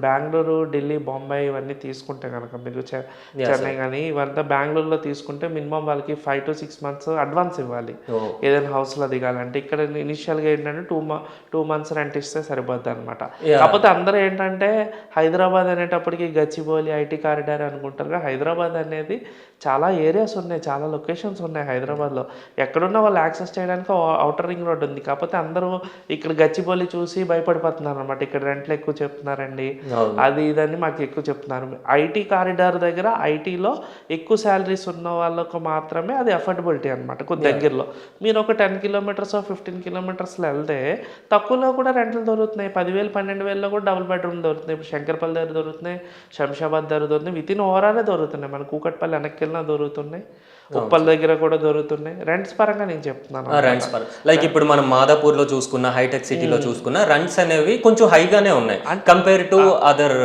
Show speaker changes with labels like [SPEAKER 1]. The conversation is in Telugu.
[SPEAKER 1] బెంగుళూరు, ఢిల్లీ, బొంబాయి ఇవన్నీ తీసుకుంటే గనక మీరు
[SPEAKER 2] యాహ్!
[SPEAKER 1] చెన్నై
[SPEAKER 2] సార్.
[SPEAKER 1] గానీ ఇవంతా బెంగుళూరులో తీసుకుంటే మినిమమ్ వాళ్ళకి 5-6 మంత్స్ అడ్వాన్స్ ఇవ్వాలి.
[SPEAKER 2] ఓహ్!
[SPEAKER 1] ఏదైనా హౌస్‌లో దిగాలంటే. ఇక్కడ ఇనిషియల్‌గా ఏంటంటే 2 మంత్స్ రెంట్ ఇస్తే సరిపోద్దనమాట.
[SPEAKER 2] యాహ్!
[SPEAKER 1] కాపోతే అందరూ ఏంటంటే హైదరాబాద్ అనేటప్పటికి గచ్చిబౌలి, ఐటీ కారిడార్ అనుకుంటారు. హైదరాబాద్ అనేది చాలా ఏరియాస్ ఉన్నాయి. చాలా లొకేషన్స్ ఉన్నాయి హైదరాబాద్‌లో. ఎక్కడున్నా వాళ్ళు యాక్సెస్ చేయడానికి ఔటర్ రింగ్ రోడ్ ఉంది. కాపోతే అందరూ ఇక్కడ గచ్చిబౌలి చూసి భయపడిపోతున్నారనమాట. ఇక్కడ రెంట్‌లు ఎక్కువ చెప్తున్నారండి.
[SPEAKER 2] అవును.
[SPEAKER 1] అది ఇదని మాకు ఎక్కువ చెప్తున్నారు. ఐటీ కారిడార్ దగ్గర ఐటీలో ఎక్కువ సాలరీస్ ఉన్న వాళ్ళకు మాత్రమే అది అఫోర్డబిలిటీ అనమాట. కొద్ది
[SPEAKER 2] యాహ్!
[SPEAKER 1] దగ్గరలో. మీరు ఒక 10 కిలోమీటర్సో, 15 కిలోమీటర్స్‌లో వెళ్తే తక్కువలో కూడా రెంట్లు దొరుకుతున్నాయి. 10,000, 12,000లో కూడా డబుల్ బెడ్‌రూమ్ దొరుకుతున్నాయి. ఇప్పుడు శంకర్పల్లి దగ్గర దొరుకుతున్నాయి. శంషాబాద్ దగ్గర దొరుకుతున్నాయి. వితిన్ ఓవరాలే దొరుకుతున్నాయి. మన కూకట్పల్లి వెనక్కెళ్ళినా దొరుకుతున్నాయి. ఉప్పల్ దగ్గర కూడా దొరుకుతున్నాయి. రెంట్స్ పరంగా నేను చెప్తున్నాను.
[SPEAKER 2] రెంట్స్ లైక్ ఇప్పుడు మనం మాదాపూర్‌లో చూసుకున్న, హైటెక్ సిటీలో చూసుకున్న రెంట్స్ అనేవి కొంచెం హైగానే ఉన్నాయి. Compare to other